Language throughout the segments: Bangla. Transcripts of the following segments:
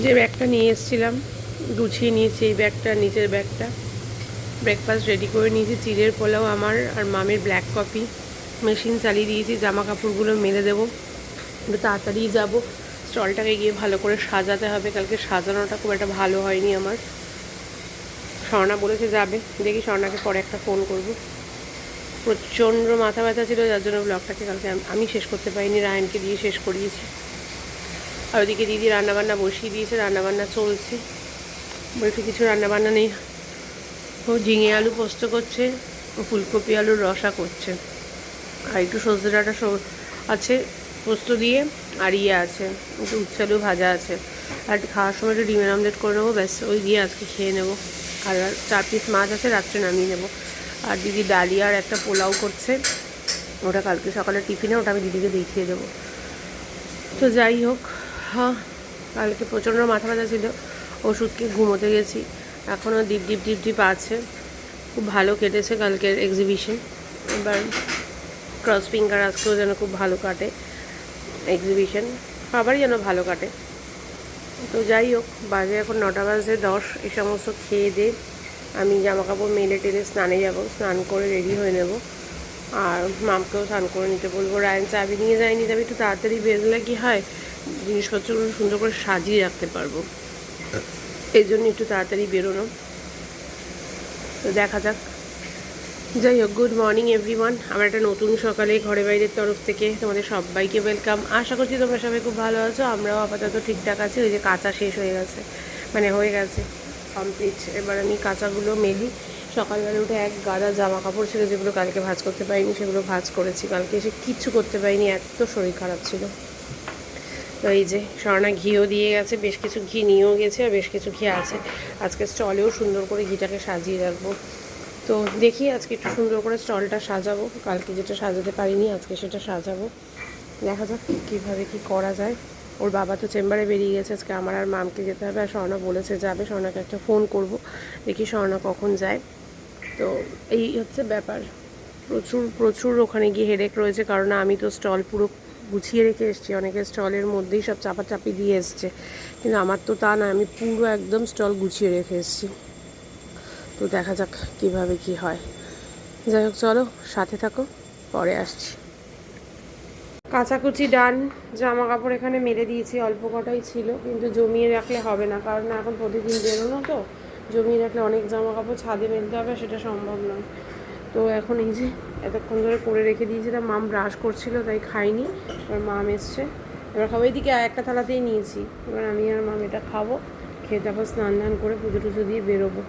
যে ব্যাগটা নিয়ে এসেছিলাম গুছিয়ে নিয়েছি, এই ব্যাগটা, নিচের ব্যাগটা। ব্রেকফাস্ট রেডি করে নিয়েছি, চিড়ের পোলাও আমার আর মামির ব্ল্যাক কফি। মেশিন চালিয়ে দিয়েছি, জামা কাপড়গুলো মেলে দেবো, একটু তাড়াতাড়ি যাবো। স্টলটাকে গিয়ে ভালো করে সাজাতে হবে, কালকে সাজানোটা খুব একটা ভালো হয়নি আমার। স্বর্ণা বলেছে যাবে, দেখি স্বর্ণাকে পরে একটা ফোন করব। প্রচণ্ড মাথা ব্যথা ছিল, যার জন্য ব্লগটাকে কালকে আমি শেষ করতে পারিনি, রায়নকে দিয়ে শেষ করিয়েছি। আর ওদিকে দিদি রান্নাবান্না বসিয়ে দিয়েছে, রান্নাবান্না চলছে। বলছে কিছু রান্নাবান্না নেই, ও ঝিঙে আলু পোস্ত করছে, ও ফুলকপি আলুর রসা করছে, আর একটু সজনে ডাঁটা আছে পোস্ত দিয়ে, আর ইয়ে আছে একটু উচ্ছে আলু ভাজা আছে, আর খাওয়ার সময় একটু ডিমের আমলেট করে নেবো, ব্যাস ওই দিয়ে আজকে খেয়ে নেবো। আর 4 পিস মাছ আছে, রাত্রে নামিয়ে নেবো। আর দিদি ডালিয়া আর একটা পোলাও করছে, ওটা কালকে সকালে টিফিনে, ওটা আমি দিদিকে দেখিয়ে দেবো। তো যাই হোক, হ্যাঁ কালকে প্রচণ্ড মাথা ব্যথা ছিল, ওষুধকে ঘুমোতে গেছি, এখনও ডিপ ডিপ ডিপ ডিপ আছে। খুব ভালো কেটেছে কালকের এক্সিবিশন। এবার ক্রস ফিঙ্গার আজকেও যেন খুব ভালো কাটে এক্সিবিশন, সবারই যেন ভালো কাটে। তো যাই হোক, বাজে এখন 9টা বাজে 10। এই সমস্ত খেয়ে দিয়ে আমি জামা কাপড় মেলে টেলে স্নানে যাব, স্নান করে রেডি হয়ে নেব। আর মামকেও স্নান করে নিতে বলবো। রায়ন চাবি নিয়ে যায়নি, তবে একটু তাড়াতাড়ি বেরোলে কি হয়, জিনিসপত্রগুলো সুন্দর করে সাজিয়ে রাখতে পারবো, এই জন্য একটু তাড়াতাড়ি বেরোনো। তো দেখা যাক। যাই হোক, গুড মর্নিং এভরিওয়ান। আমার একটা নতুন সকালে ঘরে বাইরের তরফ থেকে তোমাদের সবাইকে ওয়েলকাম। আশা করছি তোমরা সবাই খুব ভালো আছো, আমরাও আপাতত ঠিকঠাক আছি। ওই যে কাঁচা শেষ হয়ে গেছে, মানে হয়ে গেছে কমপ্লিট। এবার আমি কাঁচাগুলো মেলি। সকালবেলা উঠে এক গাদা জামা কাপড় ছিল, যেগুলো কালকে ভাঁজ করতে পারিনি, সেগুলো ভাঁজ করেছি। কালকে এসে কিচ্ছু করতে পারিনি, এত শরীর খারাপ ছিল। তো এই যে স্বর্ণা ঘিও দিয়ে গেছে, বেশ কিছু ঘি নিয়েও গেছে, আর বেশ কিছু ঘি আছে। আজকে স্টলেও সুন্দর করে ঘিটাকে সাজিয়ে রাখবো। তো দেখি আজকে একটু সুন্দর করে স্টলটা সাজাবো, কালকে যেটা সাজাতে পারিনি আজকে সেটা সাজাবো। দেখা যাক কীভাবে কী করা যায়। ওর বাবা তো চেম্বারে বেরিয়ে গেছে, আজকে আমার আর মামকে যেতে হবে। আর স্বর্ণা বলেছে যাবে, স্বর্ণাকে একটা ফোন করব, দেখি স্বর্ণা কখন যায়। তো এই হচ্ছে ব্যাপার। প্রচুর প্রচুর ওখানে গিয়ে হেডেক রয়েছে, কারণ আমি তো স্টল পুরো গুছিয়ে রেখে এসেছি। অনেকের স্টলের মধ্যেই সব চাপাচাপি দিয়ে এসছে, কিন্তু আমার তো তা না, আমি পুরো একদম স্টল গুছিয়ে রেখে এসেছি। তো দেখা যাক কীভাবে কি হয়। যাই হোক, চলো সাথে থাকো, পরে আসছি। কাচাকুচি ডান, জামা কাপড় এখানে মেলে দিয়েছি, অল্প কটাই ছিল, কিন্তু জমিয়ে রাখলে হবে না, কারণ এখন প্রতিদিন বেরোনো তো। জমিয়ে রাখলে অনেক জামা কাপড় ছাদে মেলতে হবে, সেটা সম্ভব নয়। তো এখন এই যে এতক্ষণ ধরে করে রেখে দিয়েছিলাম, মাম ব্রাশ করছিল তাই খাইনি। এবার মাম এসছে, এবার খাবো। এইদিকে একটা থালাতেই নিয়েছি, এবার আমি আর মাম এটা খাবো, খেয়ে তারপর স্নান ধান করে পুজো টুজো দিয়ে বেরোবো।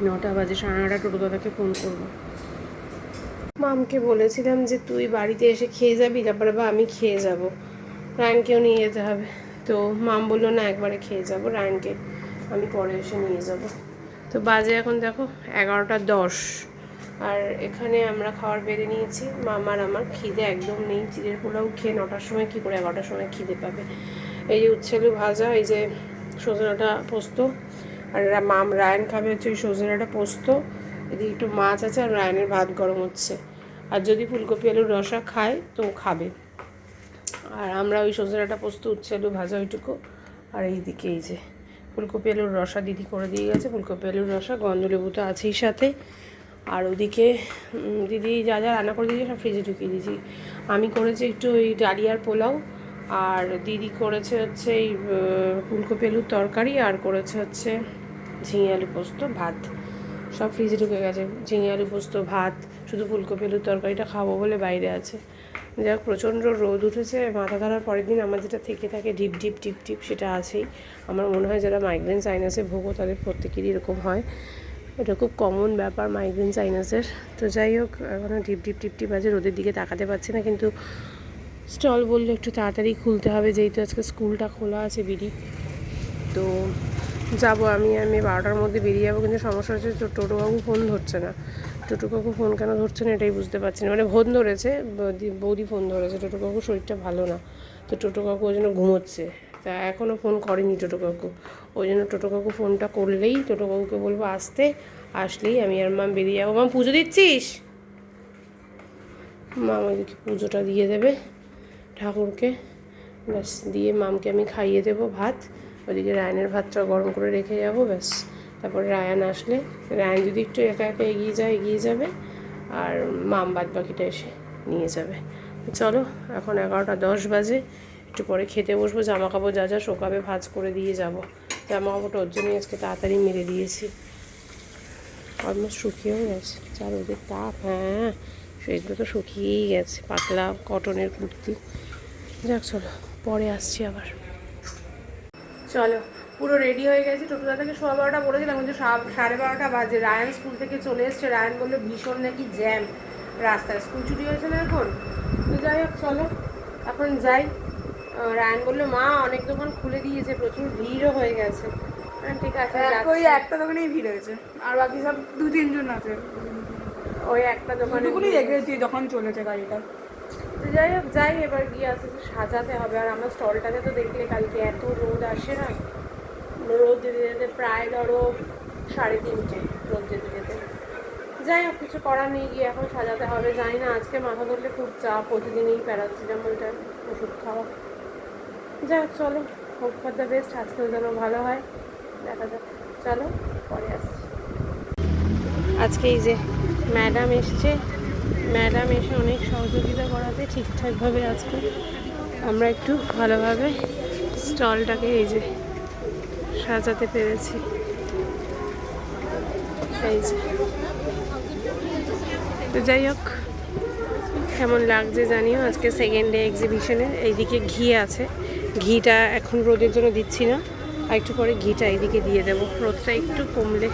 9টা বাজে, 9:30 টোটো দাদাকে ফোন করবো। মামকে বলেছিলাম যে তুই বাড়িতে এসে খেয়ে যাবি, তারপরে বা আমি খেয়ে যাব, রায়নকেও নিয়ে যেতে হবে। তো মাম বললো না, একবারে খেয়ে যাব, রায়নকে আমি পরে এসে নিয়ে যাব। তো বাজে এখন দেখো 11টা 10, আর এখানে আমরা খাবার বেড়ে নিয়েছি। মামার আমার খিদে একদম নেই, চিড়ের পোলাও খেয়ে 9টার সময় কী করে 11টার সময় খিদে পাবে। এই যে উচ্ছে আলু ভাজা, এই যে সজনাটা পোস্ত, আর মাম রায়ন খাবে হচ্ছে ওই সজনাটা পোস্ত। এদিকে একটু মাছ আছে, আর রায়নের ভাত গরম হচ্ছে। আর যদি ফুলকপি আলুর রসা খায় তো খাবে, আর আমরা ওই সজনাটা পোস্ত, উচ্ছে আলু ভাজা ওইটুকু। আর এইদিকে এই যে ফুলকপি আলুর রসা দিদি করে দিয়ে গেছে, ফুলকপি আলুর রসা, গন্ধলেবু তো আছেই সাথে। আর ওদিকে দিদি যা যা রান্না করে দিয়েছে সব ফ্রিজে ঢুকিয়ে দিয়েছি। আমি করেছি একটু ওই ডালিয়ার পোলাও, আর দিদি করেছে হচ্ছে এই ফুলকপি আলুর তরকারি, আর করেছে হচ্ছে ঝিঙে আলু পোস্ত, ভাত। সব ফ্রিজে ঢুকে গেছে, ঝিঙে আলু পোস্ত, ভাত। শুধু ফুলকপি আলুর তরকারিটা খাবো বলে বাইরে আছে। যাক, প্রচণ্ড রোদ উঠেছে। মাথা ধরার পরের দিন আমার যেটা থেকে থাকে ডিপ ডিপ টিপ টিপ, সেটা আছেই। আমার মনে হয় যারা মাইগ্রেন সাইনাসে ভোগো তাদের প্রত্যেকেরই এরকম হয়, এটা খুব কমন ব্যাপার মাইগ্রেন সাইনাসের। তো যাই হোক, এখনও ডিপ ডিপ টিপ টিপ আছে, রোদের দিকে তাকাতে পারছি না। কিন্তু স্টল বললে একটু তাড়াতাড়ি খুলতে হবে, যেহেতু আজকে স্কুলটা খোলা আছে বিডি। তো যাবো আমি 12টার মধ্যে বেরিয়ে যাবো। কিন্তু সমস্যা হচ্ছে টোটোবাবু ফোন ধরছে না। টোটোকাকু ফোন কেন ধরছে না এটাই বুঝতে পারছি না। মানে ফোন ধরেছে, বৌদি ফোন ধরেছে, টোটোকাকুর শরীরটা ভালো না, তো টোটোকাকু ওই জন্য ঘুমোচ্ছে। তা এখনও ফোন করেনি টোটোকাকু, ওই জন্য টোটোকাকু ফোনটা করলেই টোটোকাকুকে বলবো আসতে, আসলেই আমি আর মাম বেরিয়ে যাবো। মাম পুজো দিচ্ছিস? মাম ওইদিকে পুজোটা দিয়ে দেবে ঠাকুরকে, ব্যাস দিয়ে মামকে আমি খাইয়ে দেবো ভাত। ওদিকে রায়ানের ভাতটা গরম করে রেখে যাবো, ব্যাস। তারপরে রায়ান আসলে, রায়ান যদি একটু একা একা এগিয়ে যাবে, আর মাম বাদ বাকিটা এসে নিয়ে যাবে। চলো, এখন 11:10 বাজে, একটু পরে খেতে বসবো। জামা কাপড় যা যা শোকাবে ভাঁজ করে দিয়ে যাব। জামা কাপড়টা ওর জন্যই আজকে তাড়াতাড়ি মেরে দিয়েছি, অলমোস্ট শুকিয়েও গেছে, চার ওদের তাপ। হ্যাঁ, সেগুলো তো শুকিয়েই গেছে, পাতলা কটনের কুর্তি। যাক চলো, পরে আসছি আবার। চলো, পুরো রেডি হয়ে গেছি। টোটোদা থেকে 12:15 বলেছিলাম, কিন্তু 12:30 বাজে। রায়ান স্কুল থেকে চলে এসছে। রায়ান বললো ভীষণ নাকি জ্যাম রাস্তায়, স্কুল ছুটি হয়েছে না এখন। তো যাই হোক, চলো এখন যাই। রায়ান বললো মা অনেক দোকান খুলে দিয়েছে, প্রচুর ভিড়ও হয়ে গেছে। ঠিক আছে, ওই একটা দোকানেই ভিড় হয়েছে, আর বাকি সব 2-3 জন আছে। ওই একটা দোকানে দেখেছি যখন চলেছে গাড়িটা। তো যাই হোক, যাই এবার গিয়ে আস্তে আস্তে সাজাতে হবে। আর আমার স্টলটাতে তো দেখলে কালকে এত রোদ আসে না, রোদ যেতে যেতে প্রায় ধরো 3:30 রোদ যেতে যেতে। যাই হোক, কিছু করার নেই, গিয়ে এখন সাজাতে হবে। জানি না, আজকে মাথা ধরলে খুব চাপ, প্রতিদিনই প্যারাসিটামলটা ওষুধ খাওয়া। যাই হোক, চলো, হোপ ফর দ্য বেস্ট, আজকেও যেন ভালো হয়, দেখা যাক। চলো, পরে আসছি। আজকে এই যে ম্যাডাম এসছে, ম্যাডাম এসে অনেক সহযোগিতা করাতে ঠিকঠাকভাবে আজকে আমরা একটু ভালোভাবে স্টলটাকে এই যে সাজাতে পেরেছি। এই যে, তো যাই হোক, কেমন লাগছে জানিও। আজকে সেকেন্ড ডে এক্সিবিশনের। এইদিকে ঘি আছে, ঘিটা এখন রোদের জন্য দিচ্ছি না, আর একটু পরে ঘিটা এইদিকে দিয়ে দেবো, রোদটা একটু কমলে।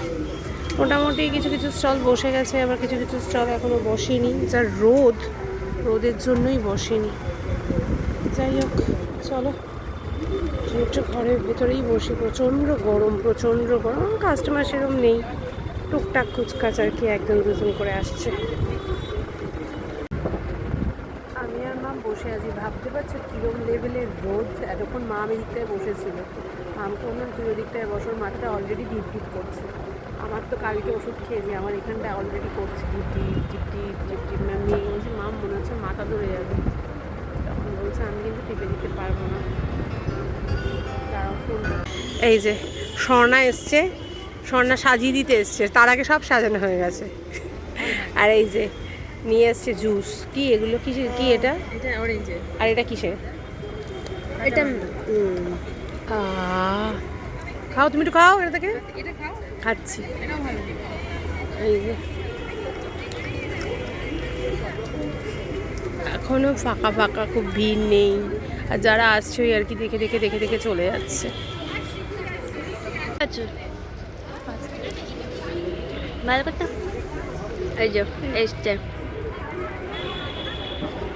মোটামুটি কিছু কিছু স্টল বসে গেছে, আবার কিছু কিছু স্টল এখনও বসেনি, যার রোদের জন্যই বসেনি। যাই হোক, চলো একটু ঘরের ভেতরেই বসি, প্রচণ্ড গরম, কাস্টমার সেরকম নেই, টুকটাক কুচকাচ আর কি, 1-2 করে আসছে। আমি আর মা বসে আছি, ভাবতে পারছো কিরম লেভেলের রোদ। এতক্ষণ মা আমি দিকটায় বসেছিল, মামকে বললাম তুই ওদিকটায় বসর, মাথাটা অলরেডি ডিপ ডিপ করছে। আমার তো কালকে ওষুধ খেয়েছি, আমার এখানটা অলরেডি করছে deep deep deep deep deep deep. Ma'am নিয়ে বলছি মাম মনে হচ্ছে মাথা ধরে যাবে, তখন বলছে আমি কিন্তু টিপে দিতে পারবো না। এই যে স্বর্ণা এসছে, স্বর্ণা সাজিয়ে দিতে এসছে, তার আগে সব সাজানো হয়ে গেছে। আর এই যে নিয়ে এসছে জুস। কি এগুলো, কি এটা? এটা অরেঞ্জের। আর এটা কিসের? এটা খাও, তুমি একটু খাও এটা থেকে। এটা খাও। খাচ্ছি। এটাও ভালো। এই যে এখনো ফাঁকা ফাঁকা, খুব ভিড় নেই, আর যারা আসছে ওই আর কি দেখে দেখে দেখে দেখে চলে যাচ্ছে। আচ্ছা, ভালো কথা। এই যে এসছে,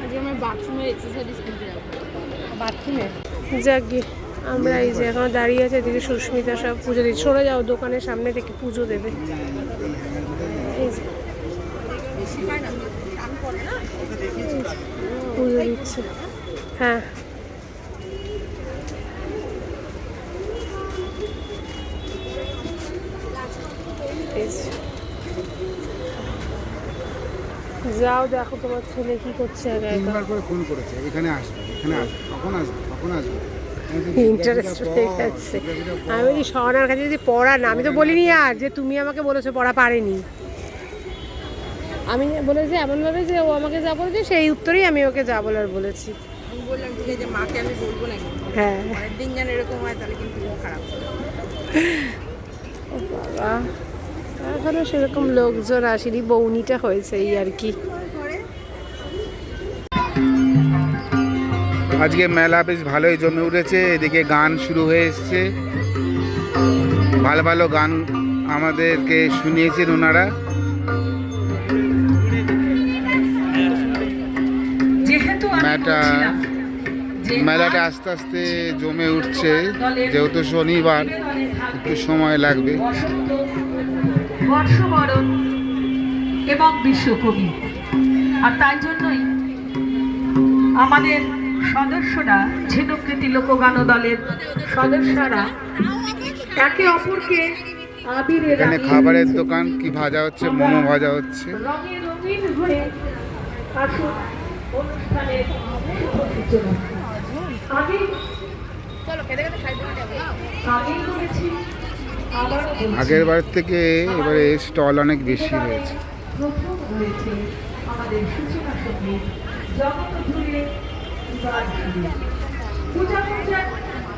আজকে আমার বাথরুমের এক্সারসাইজ করতে যাবো। বাথরুমে যাক গিয়ে আমরা এই যে এখন দাঁড়িয়ে আছে, এদিকে সুস্মিতা সব পুজো দিচ্ছে। সরে যাও, দোকানের সামনে থেকে পুজো দেবে। এই যে পুজো দিচ্ছে, হ্যাঁ। যাও দেখো তোমার ছেলে কি করছে। তিনবার করে ফোন করেছে, এখানে আসবে, এখানে আসবে, কখন আসবে, কখন আসবে। ইন্টারেস্ট হয়ে গেছে। আমি বলি স্বর্ণার কাছে যদি পড়া না, আমি তো বলিনি আর যে তুমি আমাকে বলেছো পড়া পারেনি। আমি বলেছি এমনভাবে যে ও আমাকে যা বলেছে সেই উত্তরেই আমি ওকে যা বলার বলেছি। আমি বললাম ঠিক আছে, মাকে আমি বলবো না, হ্যাঁ, পরের দিন যেন এরকম হয় তাহলে কিন্তু খারাপ। ও বাবা, এখনো সেরকম লোকজন আসেনি, বৌনিটা হয়েছে এই আর কি। আজকে মেলা বেশ ভালোই জমে উঠেছে, এদিকে গান শুরু হয়ে এসছে, ভালো ভালো গান আমাদেরকে শুনিয়েছেন ওনারা। মেলাটা আস্তে আস্তে জমে উঠছে, যেহেতু শনিবার একটু সময় লাগবে। বর্ষবরণ এবং বিশ্বকবি, আর তাই জন্যই আমাদের সদস্যরা, ঝিনুকৃতি লোকগান দলের সদস্যরা একে অপরকে আবিরের এখানে খাবারের দোকান, কি ভাজা হচ্ছে, মোমো ভাজা হচ্ছে। রঙে রঙিন হয়ে আসুন অনুষ্ঠানের শুভ সূচনা। আগে আগেই বলেছি, আবারও বলছি, আগের বার থেকে এবারে স্টল অনেক বেশি হয়েছে। প্রথম রয়েছে আমাদের সূচনা সঙ্গীত জগৎ জুড়ে গান জুড়ে পূজা পূজা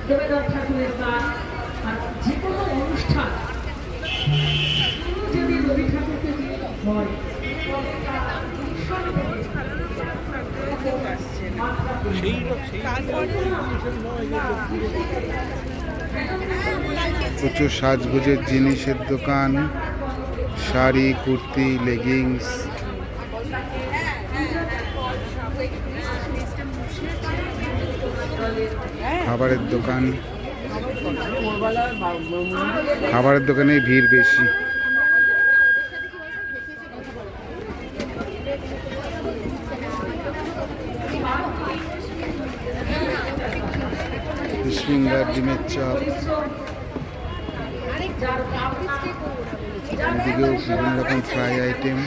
দেবেন্দ্রনাথ ঠাকুরের গান। আর যে কোনো অনুষ্ঠান যদি রবি ঠাকুরকে দিয়ে হয় তবে তা ভীষণভাবে মাত্রা প্রচুর সাজগোজের জিনিসের দোকান, শাড়ি, কুর্তি, লেগিংস। খাবারের দোকান, খাবারের দোকানে ভিড় বেশি। ফিঙ্গার, ডিমের চপ, এদিকেও বিভিন্ন রকম ফ্রাই আইটেম।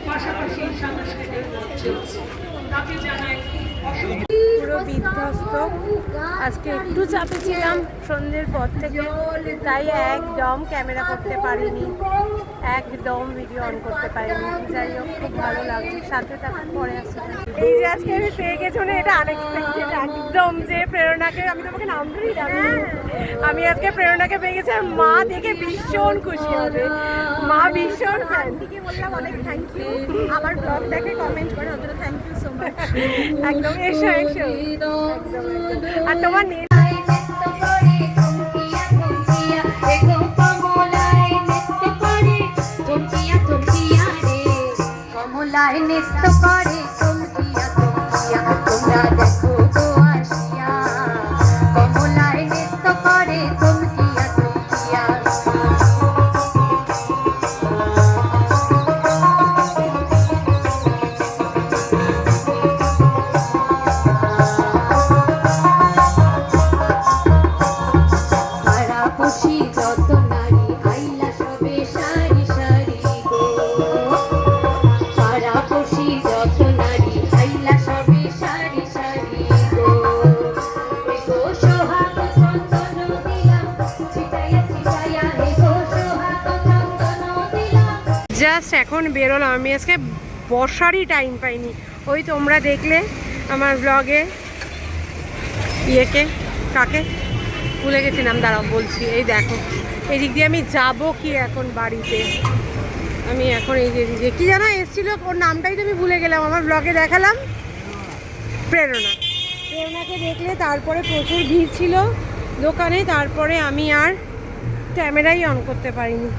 পাশাপাশি সাংস্কৃতিক মঞ্চ তাকে জানাই পুরো বিধ্বস্ত। আজকে একটু চাপে ছিলাম সন্ধ্যের পর থেকে, তাই একদম ক্যামেরা করতে পারিনি, একদম ভিডিও অন করতে পারিনি। যাই হোক, খুব ভালো লাগছে। সাথে থাকার পরে আসছে এই যে আজকে আমি পেয়ে গেছি, মানে এটা আনএক্সপেক্টেড একদম। যে প্রেরণাকে, আমি তোমাকে নাম ধরেই জানি, আমি আজকে প্রেরণাকে পেয়ে গেছি। আর মা দেখে ভীষণ খুশি হবে, মা ভীষণ ফ্যান। বললাম অনেক থ্যাংক ইউ, আমার ব্লগটাকে কমেন্ট করে ওদের থ্যাংক ইউ সো মাচ। একদম এসো এসো। আর তোমার কমলায় নৃত্য করে চমকিয়া চমকিয়া, তোমরা দেখো তো আসিয়া। কমলায় নৃত্য করে চমকিয়া চমকিয়া। পাড়াপড়শি যত নারী আইলা সবে সারি সারি গো। পাড়াপড়শি যত নারী আইলা সবে সারি সারি গো। এগো সোহাগ চন্দন দিলাম ছিটাইয়া ছিটাইয়া, এগো সোহাগ চন্দন দিলাম। জাস্ট এখন বেরোলাম। আমি আজকে বসারই টাইম পাইনি। ওই তোমরা দেখলে আমার ব্লগে ইয়েকে, কাকে ভুলে গেছিলাম, দাঁড়াও বলছি। এই দেখো, এই দিক দিয়ে আমি যাব কি এখন বাড়িতে। আমি এখন এই যে কি জানো এসেছিল, ওর নামটাই তো আমি ভুলে গেলাম। আমার ব্লগে দেখালাম প্রেরণা। প্রেরণাকে দেখলে তারপরে প্রচুর ভিড় ছিল দোকানে, তারপরে আমি আর ক্যামেরাই অন করতে পারিনি।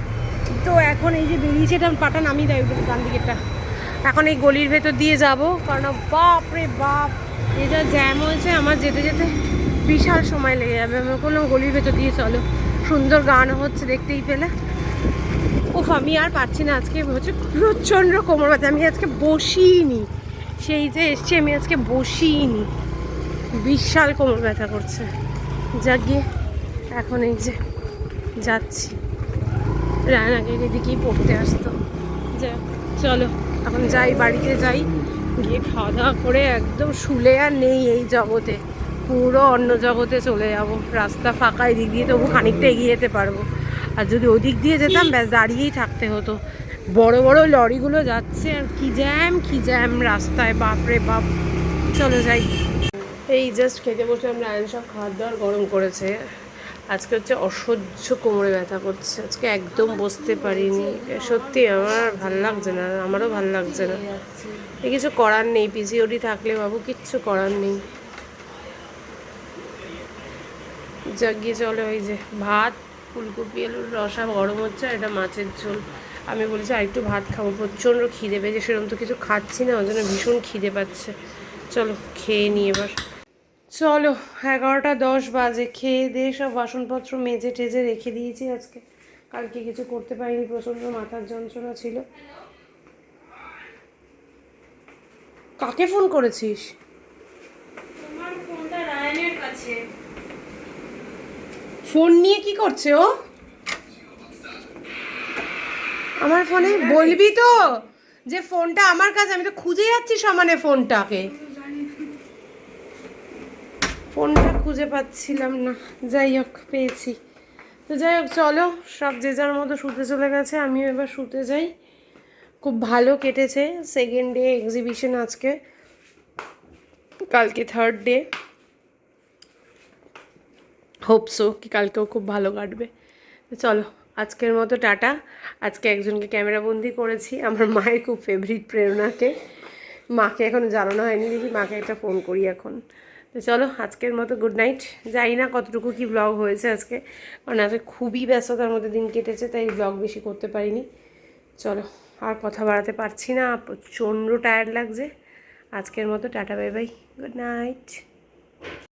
তো এখন এই যে বেরিয়েছে, এটা পাটা নামিয়ে দেয় ডান দিকেরটা। এখন এই গলির ভেতর দিয়ে যাব, কারণ বাপ রে বাপ, এই যা জ্যাম হয়েছে, আমার যেতে যেতে বিশাল সময় লেগে যাবে। আমি বললাম গলির ভেতর দিয়ে চলো, সুন্দর গান হচ্ছে দেখতেই পেলে। উফ, আমি আর পারছি না। আজকে হচ্ছে প্রচণ্ড কোমর ব্যথা। আমি আজকে বসিনি, সেই যে এসছি আমি আজকে বসিনি, বিশাল কোমর ব্যথা করছে। যা গিয়ে এখন এই যে যাচ্ছি, রায়নাকে এদিকেই পড়তে আসতো। যা চলো এখন যাই, বাড়িতে যাই, গিয়ে খাওয়া দাওয়া করে একদম শুলে আর নেই এই জগতে, পুরো অন্য জগতে চলে যাব। রাস্তা ফাঁকা, এদিক দিয়ে তবু খানিকটা এগিয়ে যেতে পারবো। আর যদি ওদিক দিয়ে যেতাম ব্যাস দাঁড়িয়েই থাকতে হতো। বড় বড় লরিগুলো যাচ্ছে, আর কি জ্যাম রাস্তায়, বাপরে বাপ। চলো যাই। এই জাস্ট খেতে বসলাম, রায়ন সব খাবার দাবার গরম করেছে। আজকে হচ্ছে অসহ্য কোমরে ব্যথা করছে, আজকে একদম বসতে পারিনি। সত্যি আমার ভাল লাগছে না, আমারও ভাল লাগছে না। এই কিছু করার নেই, পিসিওডি থাকলে বাবু কিচ্ছু করার নেই। জাগিয়ে চলে ওই যে ভাত, ফুলকপি আলুর রসা গরম হচ্ছে, আর এটা মাছের ঝোল। আমি বলেছি আর একটু ভাত খাবো, প্রচণ্ড খিদে পেয়েছে। সেরকম তো কিছু খাচ্ছি না, ওই জন্য ভীষণ খিদে পাচ্ছে। চলো খেয়ে নিই এবার। চলো 11:10 বাজে। খেয়ে দিয়ে সব বাসনপত্র মেজে টেজে রেখে দিয়েছি। আজকে কালকে কিছু করতে পারিনি, প্রচণ্ড মাথার যন্ত্রণা ছিল। কাকে ফোন করেছিস? তোমার ফোনটা রায়নের কাছে। ফোন নিয়ে কি করছে ও? আমার ফোনে বলবি তো, যে ফোনটা আমার কাছে, আমি তো খুঁজে যাচ্ছি সমানে ফোনটাকে, ফোনটা খুঁজে পাচ্ছিলাম না। যাই হোক, পেয়েছি। তো যাই হোক, চলো সব যে যার মতো শুতে চলে গেছে, আমিও এবার শুতে যাই। খুব ভালো কেটেছে সেকেন্ড ডে এক্সিবিশন আজকে, কালকে থার্ড ডে। হোপসো কি কালকেও খুব ভালো কাটবে। তো চলো আজকের মতো টাটা। আজকে একজনকে ক্যামেরাবন্দি করেছি, আমার মায়ের খুব ফেভারিট প্রেরণাকে। মাকে এখনও জানানো হয়নি, দেখি মাকে একটা ফোন করি এখন। তো চলো আজকের মতো গুড নাইট। জানি না কতটুকু কি ব্লগ হয়েছে আজকে, কারণ আজকে খুবই ব্যস্ততার মধ্যে দিন কেটেছে, তাই ব্লগ বেশি করতে পারিনি। চলো আর কথা বাড়াতে পারছি না, প্রচণ্ড টায়ার্ড লাগছে। আজকের মতো tata, bye bye, good night.